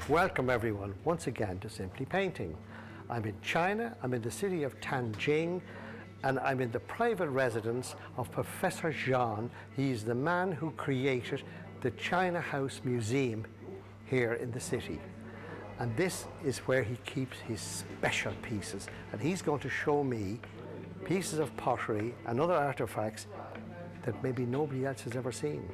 Welcome everyone once again to Simply Painting. I'm in China, I'm in the city of Tianjin, and I'm in the private residence of Professor Zhan. He's the man who created the China House Museum here in the city. And this is where he keeps his special pieces. And he's going to show me pieces of pottery and other artifacts that maybe nobody else has ever seen.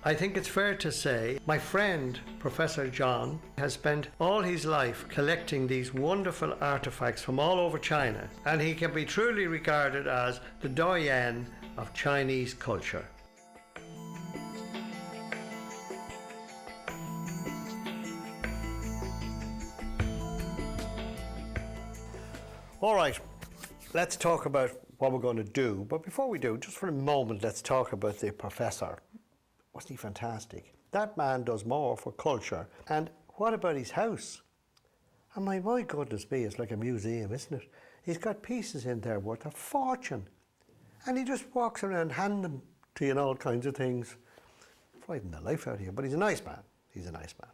I think it's fair to say my friend Professor Zhan has spent all his life collecting these wonderful artifacts from all over China, and he can be truly regarded as the doyen of Chinese culture. All right, let's talk about what we're going to do, but before we do, just for a moment, let's talk about the professor. Wasn't he fantastic? That man does more for culture. And what about his house? And my goodness me, it's like a museum, isn't it? He's got pieces in there worth a fortune. And he just walks around handing them to you and all kinds of things. Frightening the life out of you, but he's a nice man. He's a nice man.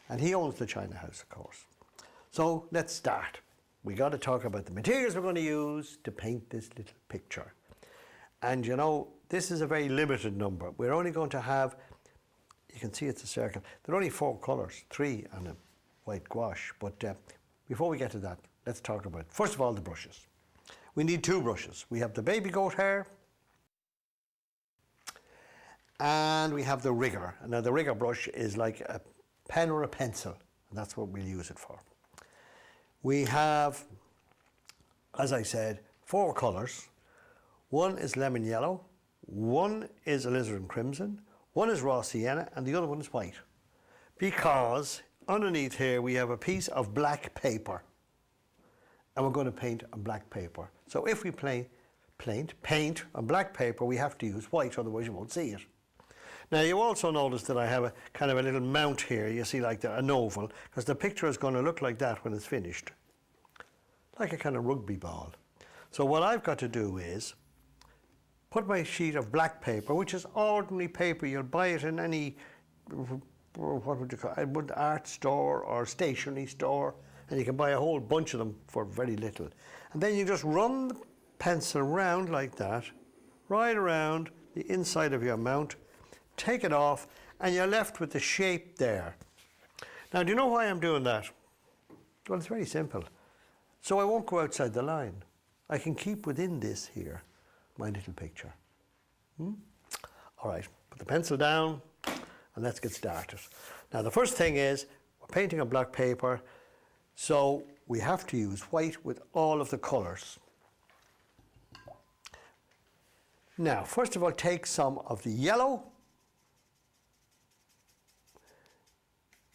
And he owns the China House, of course. So let's start. We got to talk about the materials we're going to use to paint this little picture. And you know, this is a very limited number. We're only going to have, you can see it's a circle. There are only 4 colours, 3 and a white gouache. But before we get to that, let's talk about, first of all, the brushes. We need 2 brushes. We have the baby goat hair and we have the rigger. And now the rigger brush is like a pen or a pencil, and that's what we'll use it for. We have, as I said, 4 colours. One is lemon yellow, one is alizarin crimson, one is raw sienna, and the other one is white. Because underneath here we have a piece of black paper, and we're going to paint on black paper. So if we paint on black paper, we have to use white, otherwise you won't see it. Now you also notice that I have a kind of a little mount here, you see, like an oval, because the picture is going to look like that when it's finished. Like a kind of rugby ball. So what I've got to do is put my sheet of black paper, which is ordinary paper. You'll buy it in any, what would you call it, art store or stationery store, and you can buy a whole bunch of them for very little. And then you just run the pencil round like that, right around the inside of your mount, take it off, and you're left with the shape there. Now, do you know why I'm doing that? Well, it's very simple. So I won't go outside the line. I can keep within this here my little picture. All right, put the pencil down and let's get started. Now the first thing is we're painting on black paper, so we have to use white with all of the colours. Now first of all, take some of the yellow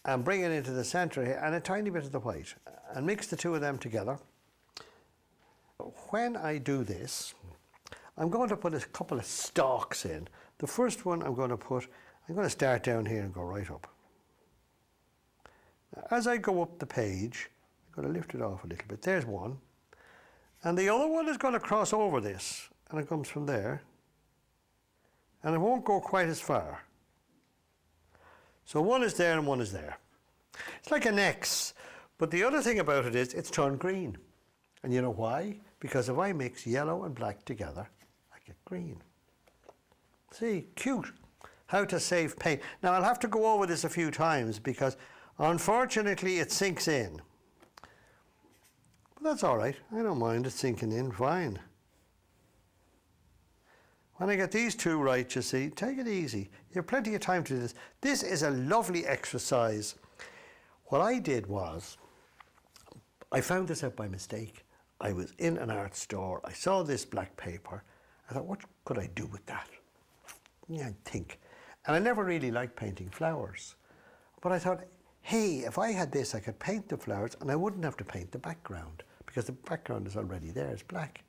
and bring it into the centre here, and a tiny bit of the white, and mix the 2 of them together. When I do this, I'm going to put a couple of stalks in. The first one I'm going to start down here and go right up. Now, as I go up the page, I'm going to lift it off a little bit. There's one. And the other one is going to cross over this, and it comes from there. And it won't go quite as far. So one is there and one is there. It's like an X, but the other thing about it is it's turned green. And you know why? Because if I mix yellow and black together, I get green. See, cute. How to save paint. Now I'll have to go over this a few times because unfortunately it sinks in. But that's all right. I don't mind it sinking in, fine. When I get these two right, you see, take it easy. You have plenty of time to do this. This is a lovely exercise. What I did was, I found this out by mistake. I was in an art store. I saw this black paper. I thought, what could I do with that? Yeah, I'd think. And I never really liked painting flowers. But I thought, hey, if I had this, I could paint the flowers and I wouldn't have to paint the background because the background is already there, it's black.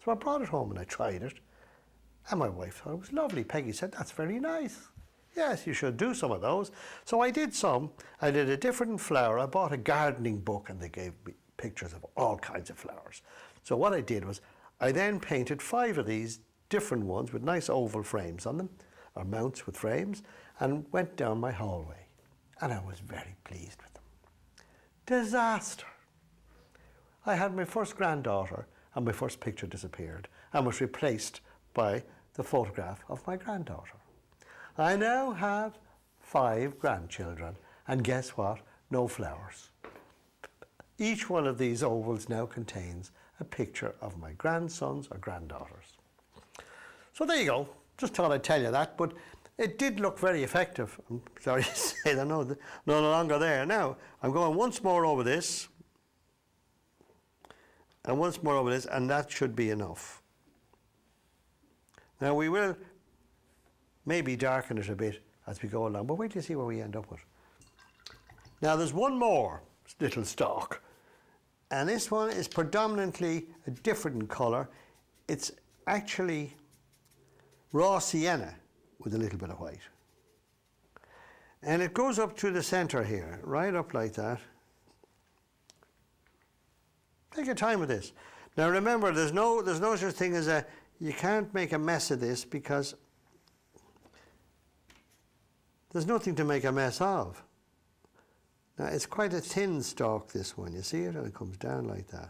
So I brought it home and I tried it. And my wife thought it was lovely. Peggy said, that's very nice. Yes, you should do some of those. So I did some. I did a different flower. I bought a gardening book and they gave me pictures of all kinds of flowers. So what I did was, I then painted 5 of these different ones with nice oval frames on them, or mounts with frames, and went down my hallway. And I was very pleased with them. Disaster. I had my first granddaughter and my first picture disappeared and was replaced by the photograph of my granddaughter. I now have 5 grandchildren, and guess what? No flowers. Each one of these ovals now contains a picture of my grandsons or granddaughters. So there you go. Just thought I'd tell you that, but it did look very effective. I'm sorry to say they're no longer there. Now, I'm going once more over this, and once more over this, and that should be enough. Now we will maybe darken it a bit as we go along, but wait till you see what we end up with. Now there's one more little stalk, and this one is predominantly a different colour. It's actually raw sienna with a little bit of white. And it goes up to the centre here, right up like that. Take your time with this. Now remember, there's no such thing as you can't make a mess of this because there's nothing to make a mess of. Now it's quite a thin stalk, this one, you see it? And it comes down like that.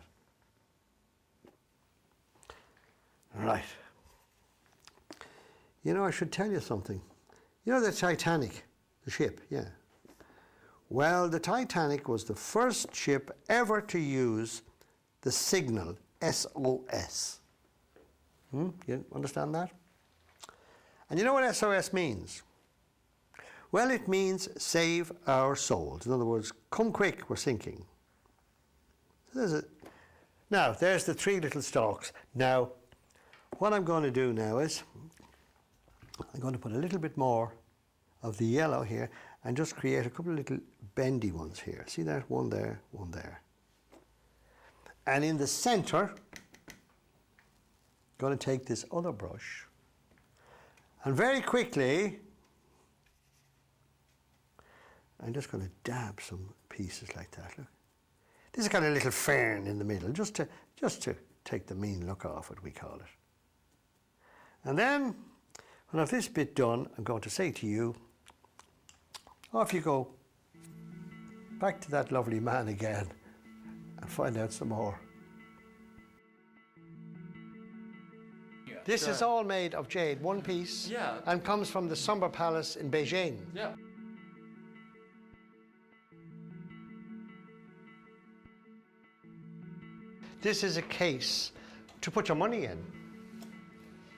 Right. You know, I should tell you something. You know the Titanic, the ship, yeah. Well, the Titanic was the first ship ever to use the signal SOS. You understand that? And you know what SOS means? Well, it means save our souls. In other words, come quick, we're sinking. So now, there's the 3 little stalks. Now, what I'm going to do now is, I'm going to put a little bit more of the yellow here and just create a couple of little bendy ones here. See that? One there, one there. And in the center, I'm going to take this other brush and very quickly, I'm just going to dab some pieces like that. Look, this is kind of a little fern in the middle, just to take the mean look off it, we call it. And then, when I've this bit done, I'm going to say to you, off you go, back to that lovely man again, and find out some more. Yeah. This is all made of jade, one piece, Yeah. and comes from the Summer Palace in Beijing. Yeah. This is a case to put your money in,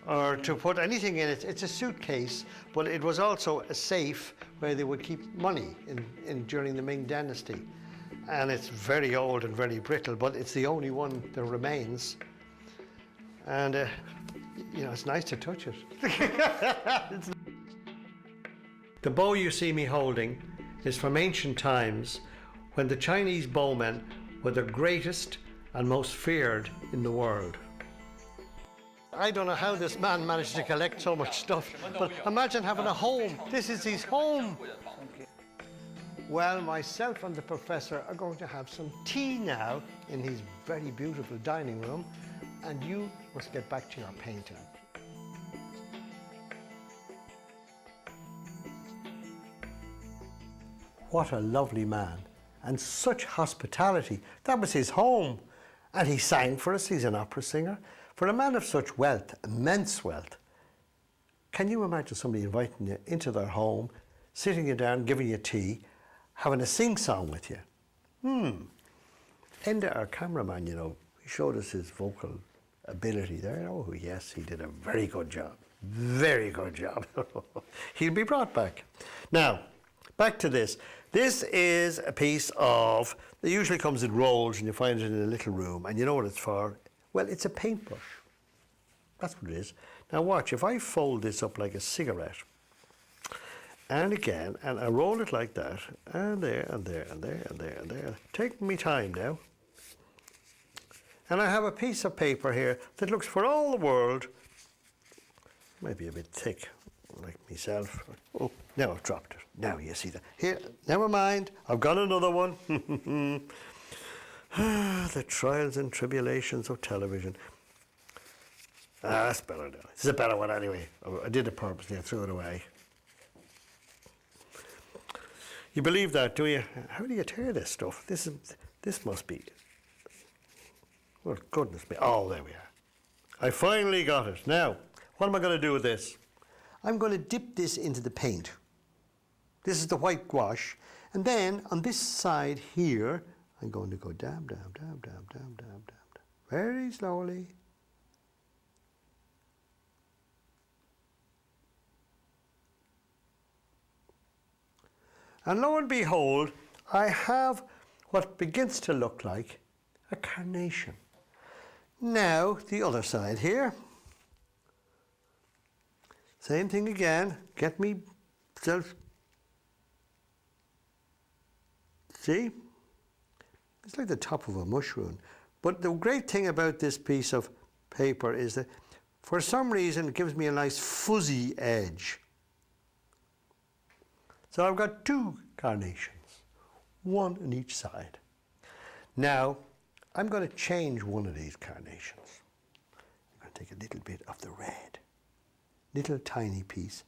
or to put anything in it. It's a suitcase, but it was also a safe where they would keep money during the Ming Dynasty. And it's very old and very brittle, but it's the only one that remains. And, you know, it's nice to touch it. The bow you see me holding is from ancient times when the Chinese bowmen were the greatest and most feared in the world. I don't know how this man managed to collect so much stuff, but imagine having a home. This is his home. Well, myself and the professor are going to have some tea now in his very beautiful dining room, and you must get back to your painting. What a lovely man, and such hospitality. That was his home. And he sang for us, he's an opera singer. For a man of such wealth, immense wealth, can you imagine somebody inviting you into their home, sitting you down, giving you tea, having a sing-song with you? Enda, our cameraman, you know, he showed us his vocal ability there. Oh yes, he did a very good job. Very good job. He'll be brought back. Now, back to this. This is a piece of, it usually comes in rolls and you find it in a little room. And you know what it's for? Well, it's a paintbrush. That's what it is. Now watch, if I fold this up like a cigarette, and again, and I roll it like that, and there, and there, and there, and there, and there. Taking me time now. And I have a piece of paper here that looks for all the world, might be a bit thick, like myself. Oh, now I've dropped it. Now you see that. Here, never mind, I've got another one. The trials and tribulations of television. That's better now. This is a better one anyway. I did it purposely, I threw it away. You believe that, do you? How do you tear this stuff? This must be, well, goodness me. Oh, there we are. I finally got it. Now, what am I going to do with this? I'm going to dip this into the paint. This is the white gouache. And then on this side here, I'm going to go dab, dab, dab, dab, dab, dab, dab, dab. Very slowly. And lo and behold, I have what begins to look like a carnation. Now, the other side here. Same thing again. Get me self. See? It's like the top of a mushroom. But the great thing about this piece of paper is that for some reason it gives me a nice fuzzy edge. So I've got two carnations, one on each side. Now, I'm going to change one of these carnations. I'm going to take a little bit of the red, little tiny piece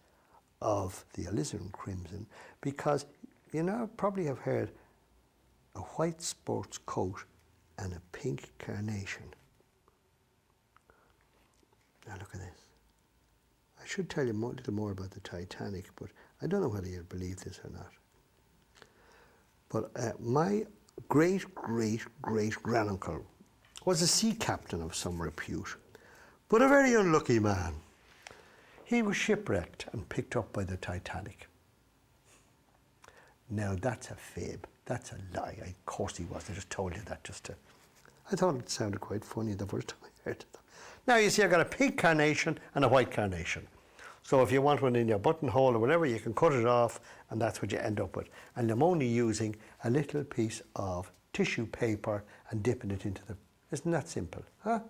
of the alizarin crimson, because you know, probably have heard a white sports coat and a pink carnation. Now look at this. I should tell you a little more about the Titanic, but I don't know whether you'll believe this or not. But my great-great-great-granduncle was a sea captain of some repute, but a very unlucky man. He was shipwrecked and picked up by the Titanic. Now that's a fib, that's a lie. Of course he was, I just told you that just to... I thought it sounded quite funny the first time I heard it. Now you see I've got a pink carnation and a white carnation. So if you want one in your buttonhole or whatever, you can cut it off and that's what you end up with. And I'm only using a little piece of tissue paper and dipping it into the... Isn't that simple, huh?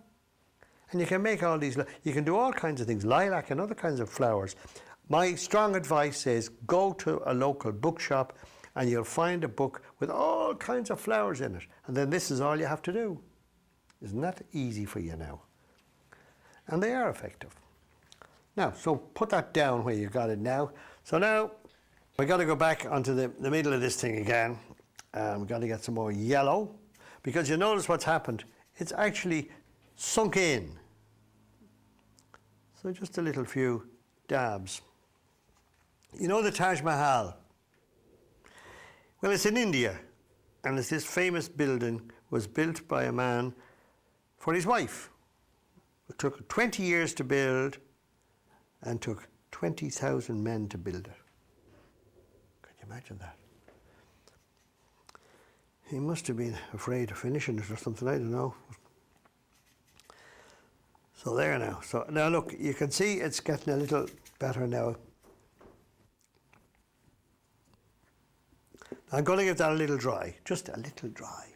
And you can make all these... You can do all kinds of things, lilac and other kinds of flowers. My strong advice is go to a local bookshop and you'll find a book with all kinds of flowers in it. And then this is all you have to do. Isn't that easy for you now? And they are effective. Now, so put that down where you got it now. So now we got to go back onto the middle of this thing again. We've got to get some more yellow, because you notice what's happened. It's actually sunk in. So just a little few dabs. You know the Taj Mahal? Well, it's in India, and it's this famous building was built by a man for his wife. It took 20 years to build and took 20,000 men to build it. Can you imagine that? He must have been afraid of finishing it or something, I don't know. So there now. So now look, you can see it's getting a little better now. I'm going to give that a little dry, just a little dry.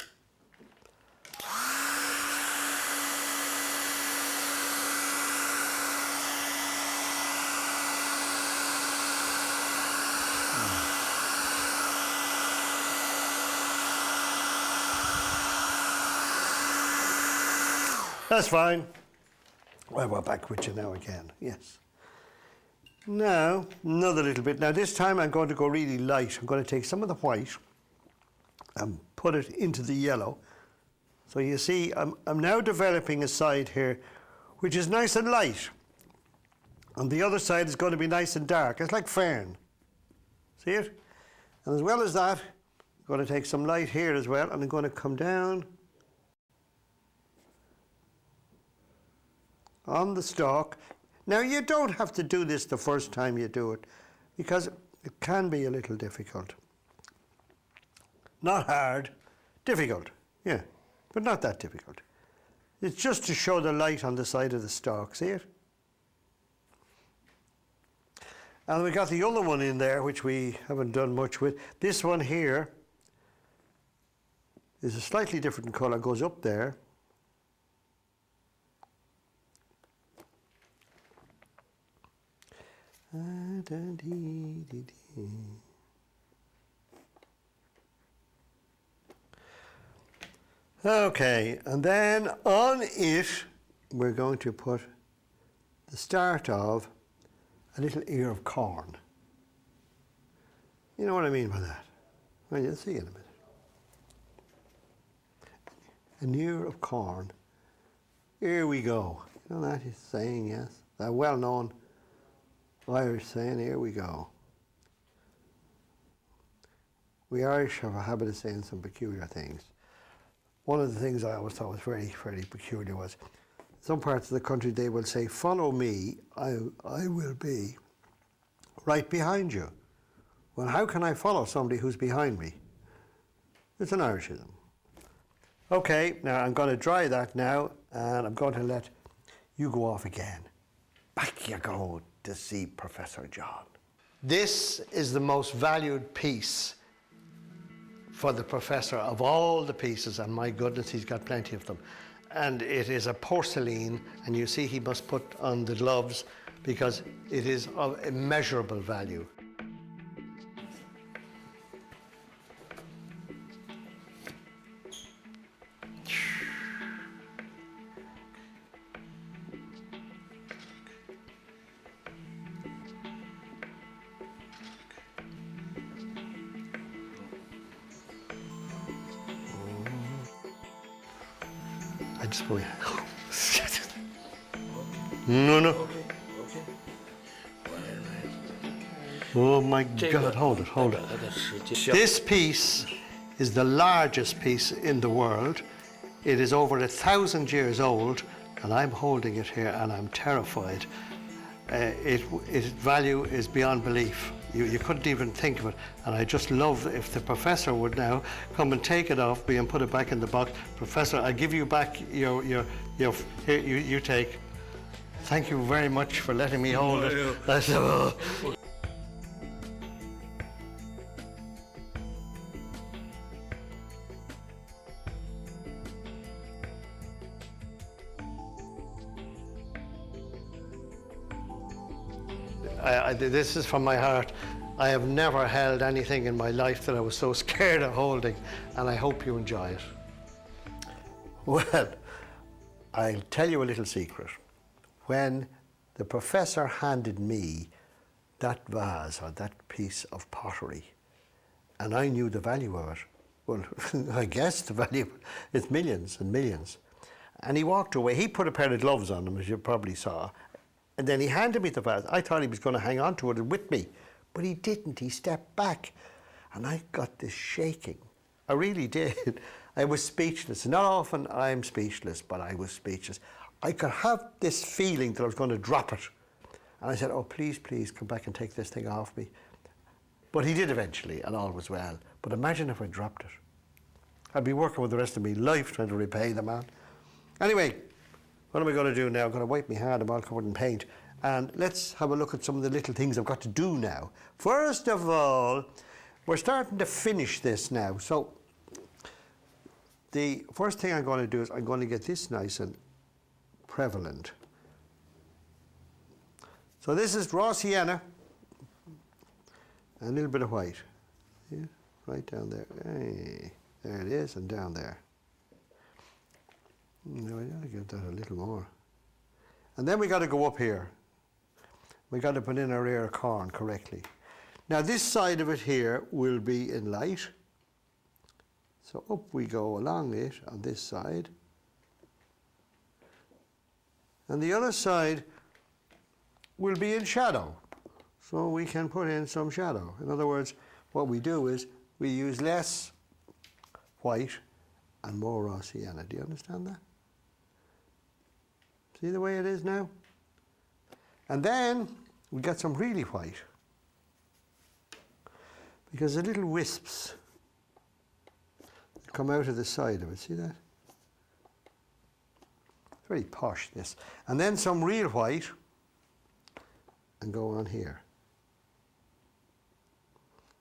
That's fine. Well, we're back with you now again, yes. Now, another little bit. Now this time I'm going to go really light. I'm going to take some of the white and put it into the yellow. So you see, I'm now developing a side here which is nice and light. And the other side is going to be nice and dark. It's like fern. See it? And as well as that, I'm going to take some light here as well, and I'm going to come down on the stalk. Now, you don't have to do this the first time you do it, because it can be a little difficult. Not hard, difficult, yeah, but not that difficult. It's just to show the light on the side of the stalk, see it? And we got the other one in there, which we haven't done much with. This one here is a slightly different colour, goes up there. Okay, and then on it we're going to put the start of a little ear of corn. You know what I mean by that? Well, you'll see in a minute. An ear of corn. Here we go. You know that saying, yes? That well-known Irish saying, here we go. We Irish have a habit of saying some peculiar things. One of the things I always thought was very, very peculiar was some parts of the country they will say, follow me, I will be right behind you. Well, how can I follow somebody who's behind me? It's an Irishism. Okay, now I'm going to dry that now, and I'm going to let you go off again. Back you go to see Professor John. This is the most valued piece for the professor of all the pieces, and my goodness, he's got plenty of them. And it is a porcelain, and you see he must put on the gloves because it is of immeasurable value. I just put No. Oh my God, hold it. This piece is the largest piece in the world. It is over 1,000 years old, and I'm holding it here and I'm terrified. Its value is beyond belief. You couldn't even think of it. And I just love if the professor would now come and take it off me and put it back in the box. Professor, I give you back your here, you take. Thank you very much for letting me hold it. This is from my heart. I have never held anything in my life that I was so scared of holding, and I hope you enjoy it. Well, I'll tell you a little secret. When the professor handed me that vase or that piece of pottery, and I knew the value of it, well, I guess the value, it's millions and millions. And he walked away. He put a pair of gloves on him, as you probably saw, and then he handed me the vase. I thought he was going to hang on to it with me, but he didn't. He stepped back, and I got this shaking. I really did. I was speechless. Not often I'm speechless, but I was speechless. I could have this feeling that I was going to drop it. And I said, oh, please, please, come back and take this thing off me. But he did eventually, and all was well. But imagine if I dropped it. I'd be working with the rest of my life trying to repay the man. Anyway, what am I going to do now? I'm going to wipe my hand. I'm all covered in paint. And let's have a look at some of the little things I've got to do now. First of all, we're starting to finish this now. So the first thing I'm going to do is I'm going to get this nice and prevalent. So this is raw sienna and a little bit of white. Yeah, right down there. Hey, there it is, and down there. No, I gotta give that a little more. And then we got to go up here. We got to put in our ear of corn correctly. Now this side of it here will be in light. So up we go along it on this side. And the other side will be in shadow. So we can put in some shadow. In other words, what we do is we use less white and more raw sienna. Do you understand that? See the way it is now? And then we got some really white, because the little wisps come out of the side of it, see that? Very posh, this. And then some real white, and go on here.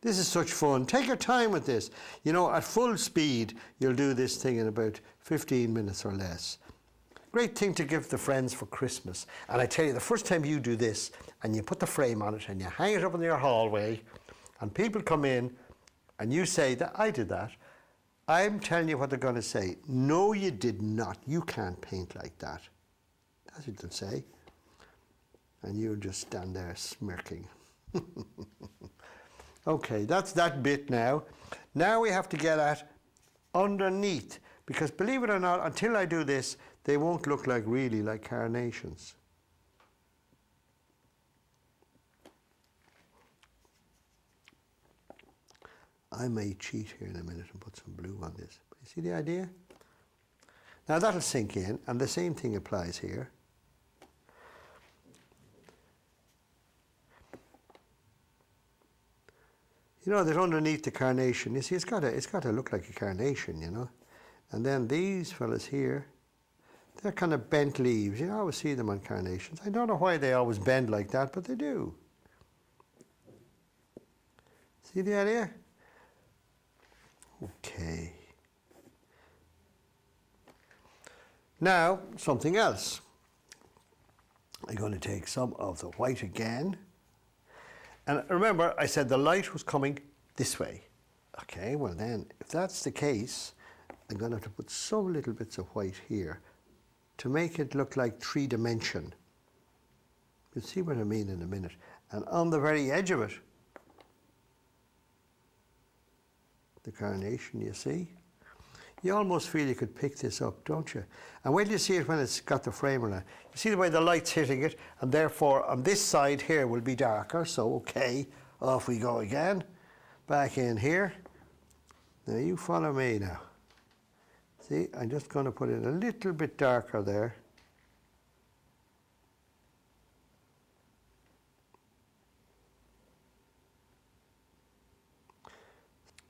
This is such fun. Take your time with this. You know, at full speed, you'll do this thing in about 15 minutes or less. Great thing to give the friends for Christmas. And I tell you, the first time you do this, and you put the frame on it, and you hang it up in your hallway, and people come in, and you say that I did that, I'm telling you what they're going to say. No, you did not. You can't paint like that. That's what they'll say. And you'll just stand there smirking. Okay, that's that bit now. Now we have to get at underneath, because believe it or not, until I do this, they won't look like really like carnations. I may cheat here in a minute and put some blue on this. But you see the idea? Now that'll sink in, and the same thing applies here. You know that underneath the carnation, you see, it's got to look like a carnation, you know. And then these fellas here, they're kind of bent leaves. You always see them on carnations. I don't know why they always bend like that, but they do. See the idea? Okay. Now, something else. I'm going to take some of the white again. And remember, I said the light was coming this way. Okay, well then, if that's the case, I'm going to have to put some little bits of white here to make it look like 3-dimension. You'll see what I mean in a minute. And on the very edge of it, the carnation, you see? You almost feel you could pick this up, don't you? And wait till you see it when it's got the frame on it. You see the way the light's hitting it, and therefore on this side here will be darker, so okay, off we go again. Back in here. Now you follow me now. See, I'm just going to put it a little bit darker there.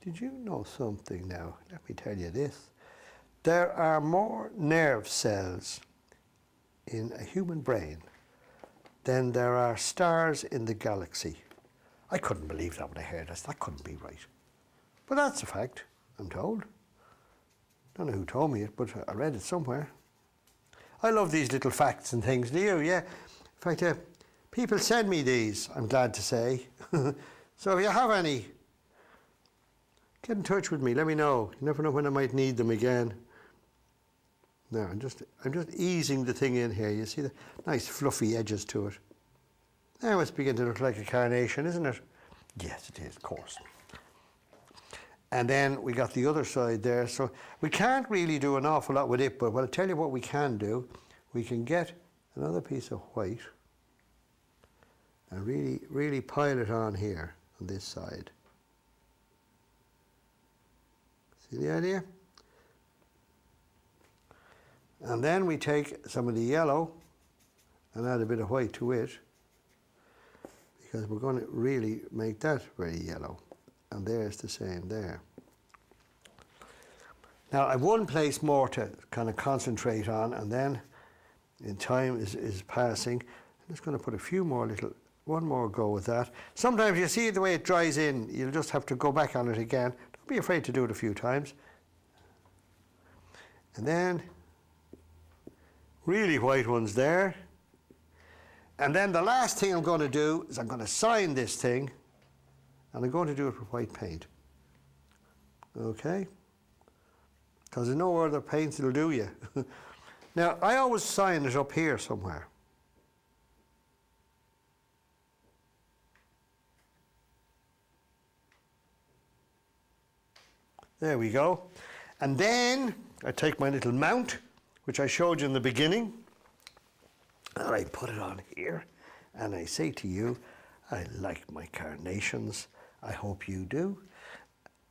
Did you know something now? Let me tell you this. There are more nerve cells in a human brain than there are stars in the galaxy. I couldn't believe that when I heard this. That couldn't be right. But that's a fact, I'm told. Don't know who told me it, but I read it somewhere. I love these little facts and things, do you? Yeah. In fact, people send me these, I'm glad to say. So if you have any, get in touch with me, let me know. You never know when I might need them again. Now, I'm just easing the thing in here. You see the nice fluffy edges to it. Now it's beginning to look like a carnation, isn't it? Yes, it is, of course. And then we got the other side there. So we can't really do an awful lot with it, but I'll tell you what we can do. We can get another piece of white and really, really pile it on here, on this side. See the idea? And then we take some of the yellow and add a bit of white to it, because we're going to really make that very yellow. And there's the same there. Now I've one place more to kind of concentrate on, and then in time is passing, I'm just going to put a few more one more go with that. Sometimes you see the way it dries in, you'll just have to go back on it again. Don't be afraid to do it a few times. And then really white ones there. And then the last thing I'm going to do is I'm going to sign this thing, and I'm going to do it with white paint. Okay? Because there's no other paints that'll do you. Now, I always sign it up here somewhere. There we go. And then I take my little mount, which I showed you in the beginning, and I put it on here, and I say to you, I like my carnations. I hope you do.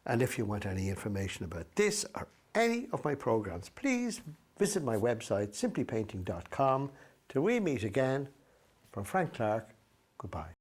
And if you want any information about this or any of my programs, please visit my website, simplypainting.com. Till we meet again, From Frank Clarke, goodbye.